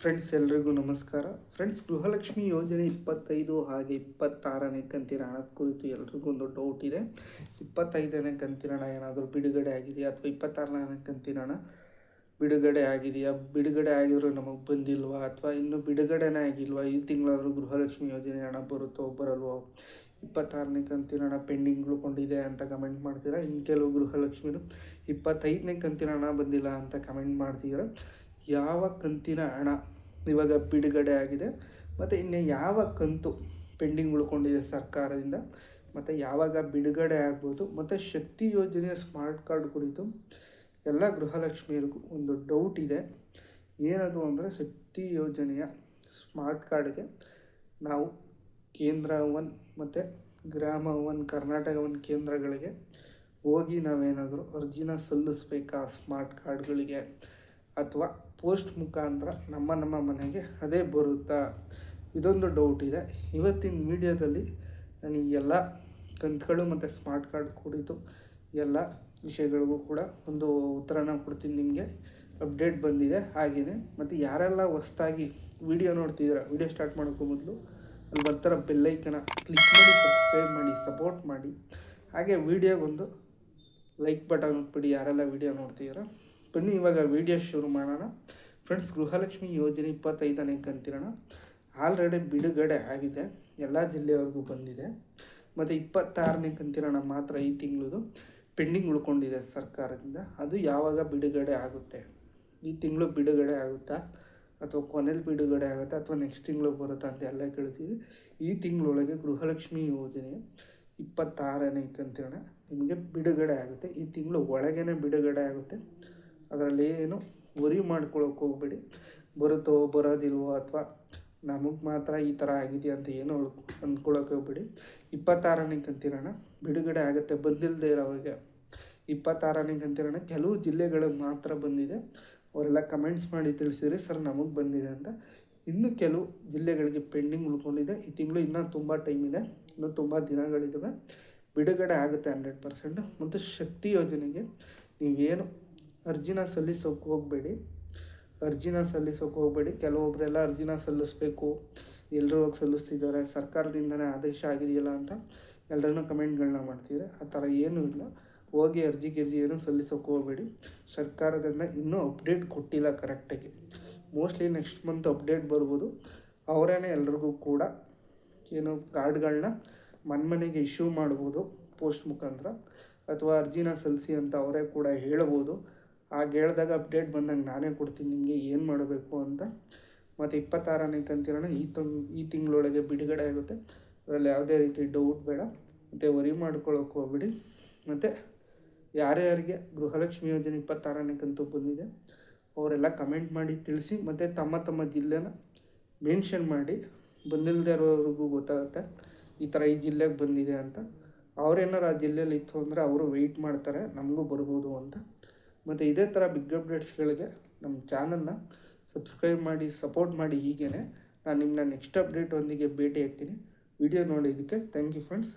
Friends ಎಲ್ರಿಗೂ ನಮಸ್ಕಾರ. Friends, Gruhalakshmi ಯೋಜನೆ 25 ಹಾಗೆ 26ನೇ ಕಂತಿನ ಹಣದ ಕುರಿತು ಎಲ್ರಿಗೂ ಒಂದು ಡೌಟ್ ಇದೆ. 25ನೇ ಕಂತಿನ ಹಣ ಏನಾದರೂ ಬಿಡುಗಡೆ ಆಗಿದೆಯಾ ಅಥವಾ 26ನೇ ಕಂತಿನ ಹಣ ಬಿಡುಗಡೆ ಆಗಿದೆಯಾ, ಬಿಡುಗಡೆ ಆಗಿದ್ರು ನಮಗೆ ಬಂದಿಲ್ವಾ ಅಥವಾ ಇನ್ನೂ ಬಿಡುಗಡೆನೇ ಆಗಿಲ್ವಾ, ಈ ತಿಂಗಳಾದರೂ ಗೃಹಲಕ್ಷ್ಮಿ ಯೋಜನೆ ಹಣ ಬರುತ್ತೋ ಬರಲ್ವೋ, 26ನೇ ಕಂತಿನ ಹಣ ಪೆಂಡಿಂಗ್ ಉಳ್ಕೊಂಡಿದೆ ಅಂತ ಕಮೆಂಟ್ ಮಾಡ್ತೀರಾ. ಇನ್ನು ಕೆಲವು ಗೃಹಲಕ್ಷ್ಮಿರು 25ನೇ ಕಂತಿನ ಹಣ ಬಂದಿಲ್ಲ ಅಂತ ಕಮೆಂಟ್ ಮಾಡ್ತೀರಾ. ಯಾವ ಕಂತಿನ ಹಣ ಇವಾಗ ಬಿಡುಗಡೆ ಆಗಿದೆ ಮತ್ತು ಇನ್ನು ಯಾವ ಕಂತು ಪೆಂಡಿಂಗ್ ಉಳ್ಕೊಂಡಿದೆ ಸರ್ಕಾರದಿಂದ ಮತ್ತು ಯಾವಾಗ ಬಿಡುಗಡೆ ಆಗ್ಬೋದು, ಮತ್ತು ಶಕ್ತಿ ಯೋಜನೆಯ ಸ್ಮಾರ್ಟ್ ಕಾರ್ಡ್ ಕುರಿತು ಎಲ್ಲ ಗೃಹಲಕ್ಷ್ಮಿಯರಿಗೂ ಒಂದು ಡೌಟ್ ಇದೆ. ಏನದು ಅಂದರೆ, ಶಕ್ತಿ ಯೋಜನೆಯ ಸ್ಮಾರ್ಟ್ ಕಾರ್ಡ್ಗೆ ನಾವು ಕೇಂದ್ರ 1 ಮತ್ತು ಗ್ರಾಮ 1 ಕರ್ನಾಟಕ 1 ಕೇಂದ್ರಗಳಿಗೆ ಹೋಗಿ ನಾವೇನಾದರೂ ಅರ್ಜಿನ ಸಲ್ಲಿಸ್ಬೇಕಾ ಸ್ಮಾರ್ಟ್ ಕಾರ್ಡ್ಗಳಿಗೆ, ಅಥವಾ ಪೋಸ್ಟ್ ಮುಖಾಂತರ ನಮ್ಮ ಮನೆಗೆ ಅದೇ ಬರುತ್ತಾ, ಇದೊಂದು ಡೌಟ್ ಇದೆ. ಇವತ್ತಿನ ವಿಡಿಯೋದಲ್ಲಿ ನಾನು ಈ ಎಲ್ಲ ಕಂತುಗಳು ಮತ್ತು ಸ್ಮಾರ್ಟ್ ಕಾರ್ಡ್ ಕುರಿತು ಎಲ್ಲ ವಿಷಯಗಳಿಗೂ ಕೂಡ ಒಂದು ಉತ್ತರನ ಕೊಡ್ತೀನಿ. ನಿಮಗೆ ಅಪ್ಡೇಟ್ ಬಂದಿದೆ ಹಾಗೆಯೇ. ಮತ್ತು ಯಾರೆಲ್ಲ ಹೊಸ್ದಾಗಿ ವಿಡಿಯೋ ನೋಡ್ತಿದ್ದೀರಾ, ವಿಡಿಯೋ ಸ್ಟಾರ್ಟ್ ಮಾಡೋಕ್ಕೂ ಮೊದಲು ಅಲ್ಲಿ ಬರ್ತಾರ ಬೆಲ್ಲೈಕನ ಕ್ಲಿಕ್ ಮಾಡಿ ಸಬ್ಸ್ಕ್ರೈಬ್ ಮಾಡಿ ಸಪೋರ್ಟ್ ಮಾಡಿ. ಹಾಗೆ ವಿಡಿಯೋಗೊಂದು ಲೈಕ್ ಬಟನ್ ಬಿಡಿ ಯಾರೆಲ್ಲ ವಿಡಿಯೋ ನೋಡ್ತಿದ್ದೀರಾ. ಬನ್ನಿ ಇವಾಗ ವಿಡಿಯೋ ಶುರು ಮಾಡೋಣ. ಫ್ರೆಂಡ್ಸ್, ಗೃಹಲಕ್ಷ್ಮಿ ಯೋಜನೆ 25ನೇ ಕಂತಿನ ಹಣ ಆಲ್ರೆಡಿ ಬಿಡುಗಡೆ ಆಗಿದೆ, ಎಲ್ಲ ಜಿಲ್ಲೆಯವರೆಗೂ ಬಂದಿದೆ. ಮತ್ತು 26ನೇ ಕಂತಿನ ಹಣ ಮಾತ್ರ ಈ ತಿಂಗಳದು ಪೆಂಡಿಂಗ್ ಉಳ್ಕೊಂಡಿದೆ ಸರ್ಕಾರದಿಂದ. ಅದು ಯಾವಾಗ ಬಿಡುಗಡೆ ಆಗುತ್ತೆ, ಈ ತಿಂಗಳು ಬಿಡುಗಡೆ ಆಗುತ್ತಾ ಅಥವಾ ಕೊನೆಯಲ್ಲಿ ಬಿಡುಗಡೆ ಆಗುತ್ತಾ ಅಥವಾ ನೆಕ್ಸ್ಟ್ ತಿಂಗಳು ಬರುತ್ತಾ ಅಂತ ಎಲ್ಲ ಕೇಳ್ತೀವಿ. ಈ ತಿಂಗಳೊಳಗೆ ಗೃಹಲಕ್ಷ್ಮಿ ಯೋಜನೆ 26ನೇ ಕಂತಿನ ಹಣ ನಿಮಗೆ ಬಿಡುಗಡೆ ಆಗುತ್ತೆ. ಈ ತಿಂಗಳು ಒಳಗೇ ಬಿಡುಗಡೆ ಆಗುತ್ತೆ. ಅದರಲ್ಲಿ ಏನು ವರಿ ಮಾಡ್ಕೊಳ್ಳೋಕೆ ಹೋಗ್ಬೇಡಿ. ಬರುತ್ತೋ ಬರೋದಿಲ್ವೋ ಅಥವಾ ನಮಗೆ ಮಾತ್ರ ಈ ಥರ ಆಗಿದೆಯಾ ಅಂತ ಏನೋ ಅಂದ್ಕೊಳ್ಳೋಕೆ ಹೋಗ್ಬೇಡಿ. 26ನೇ ಕಂತಿನ ಹಣ ಬಿಡುಗಡೆ ಆಗುತ್ತೆ. ಬಂದಿಲ್ಲದೆ ಇರೋರಿಗೆ 26ನೇ ಕಂತಿನ ಹಣ ಕೆಲವು ಜಿಲ್ಲೆಗಳಿಗೆ ಮಾತ್ರ ಬಂದಿದೆ. ಅವರೆಲ್ಲ ಕಮೆಂಟ್ಸ್ ಮಾಡಿ ತಿಳಿಸಿದ್ರೆ ಸರ್ ನಮಗೆ ಬಂದಿದೆ ಅಂತ. ಇನ್ನು ಕೆಲವು ಜಿಲ್ಲೆಗಳಿಗೆ ಪೆಂಡಿಂಗ್ ಉಳ್ಕೊಂಡಿದೆ. ಈ ತಿಂಗಳು ಇನ್ನೂ ತುಂಬ ಟೈಮ್ ಇದೆ, ಇನ್ನೂ ತುಂಬ ದಿನಗಳಿದ್ದಾವೆ. ಬಿಡುಗಡೆ ಆಗುತ್ತೆ 100%. ಮತ್ತು ಶಕ್ತಿ ಯೋಜನೆಗೆ ನೀವೇನು ಅರ್ಜಿನ ಸಲ್ಲಿಸೋಕೆ ಹೋಗಬೇಡಿ. ಕೆಲವೊಬ್ಬರೆಲ್ಲ ಅರ್ಜಿನ ಸಲ್ಲಿಸಬೇಕು, ಎಲ್ಲರೂ ಹೋಗಿ ಸಲ್ಲಿಸ್ತಿದ್ದಾರೆ, ಸರ್ಕಾರದಿಂದನೇ ಆದೇಶ ಆಗಿದೆಯಲ್ಲ ಅಂತ ಎಲ್ಲರೂ ಕಮೆಂಟ್ಗಳನ್ನ ಮಾಡ್ತಿದ್ದಾರೆ. ಆ ಥರ ಏನೂ ಇಲ್ಲ. ಹೋಗಿ ಅರ್ಜಿ ಏನೂ ಸಲ್ಲಿಸೋಕೆ ಹೋಗಬೇಡಿ. ಸರ್ಕಾರದಿಂದ ಇನ್ನೂ ಅಪ್ಡೇಟ್ ಕೊಟ್ಟಿಲ್ಲ ಕರೆಕ್ಟಾಗಿ. ಮೋಸ್ಟ್ಲಿ ನೆಕ್ಸ್ಟ್ ಮಂತ್ ಅಪ್ಡೇಟ್ ಬರ್ಬೋದು. ಅವರೇನೆ ಎಲ್ರಿಗೂ ಕೂಡ ಏನು ಕಾರ್ಡ್ಗಳನ್ನ ಮನೆಗೆ ಇಶ್ಯೂ ಮಾಡ್ಬೋದು ಪೋಸ್ಟ್ ಮುಖಾಂತರ, ಅಥವಾ ಅರ್ಜಿನ ಸಲ್ಲಿಸಿ ಅಂತ ಅವರೇ ಕೂಡ ಹೇಳ್ಬೋದು. ಹಾಗೆ ಹೇಳಿದಾಗ ಅಪ್ಡೇಟ್ ಬಂದಾಗ ನಾನೇ ಕೊಡ್ತೀನಿ ನಿಮಗೆ ಏನು ಮಾಡಬೇಕು ಅಂತ. ಮತ್ತು 26ನೇ ಕಂತಿನ ಹಣ ಈ ತಿಂಗಳೊಳಗೆ ಬಿಡುಗಡೆ ಆಗುತ್ತೆ. ಅದರಲ್ಲಿ ಯಾವುದೇ ರೀತಿ ಡೌಟ್ ಬೇಡ ಮತ್ತು ವರಿ ಮಾಡ್ಕೊಳ್ಳೋಕೆ ಹೋಗ್ಬಿಡಿ. ಮತ್ತು ಯಾರ್ಯಾರಿಗೆ ಗೃಹಲಕ್ಷ್ಮಿ ಯೋಜನೆ 26ನೇ ಕಂತು ಬಂದಿದೆ ಅವರೆಲ್ಲ ಕಮೆಂಟ್ ಮಾಡಿ ತಿಳಿಸಿ. ಮತ್ತು ತಮ್ಮ ಜಿಲ್ಲೆನ ಮೆನ್ಷನ್ ಮಾಡಿ. ಬಂದಿಲ್ಲದೆ ಇರೋರಿಗೂ ಗೊತ್ತಾಗುತ್ತೆ ಈ ಥರ ಈ ಜಿಲ್ಲೆಗೆ ಬಂದಿದೆ ಅಂತ. ಅವರೇನಾರು ಆ ಜಿಲ್ಲೆಯಲ್ಲಿ ಇತ್ತು ಅಂದರೆ ಅವರು ವೆಯ್ಟ್ ಮಾಡ್ತಾರೆ ನಮಗೂ ಬರ್ಬೋದು ಅಂತ. ಮತ್ತು ಇದೇ ಥರ ಬಿಗ್ ಅಪ್ಡೇಟ್ಸ್ಗಳಿಗೆ ನಮ್ಮ ಚಾನಲ್ನ ಸಬ್ಸ್ಕ್ರೈಬ್ ಮಾಡಿ ಸಪೋರ್ಟ್ ಮಾಡಿ. ಹೀಗೇ ನಾನು ನಿಮ್ಮನ್ನ ನೆಕ್ಸ್ಟ್ ಅಪ್ಡೇಟ್ ಒಂದಿಗೆ ಭೇಟಿ ಆಗ್ತೀನಿ. ವಿಡಿಯೋ ನೋಡಿದ್ದಕ್ಕೆ ಥ್ಯಾಂಕ್ ಯು ಫ್ರೆಂಡ್ಸ್.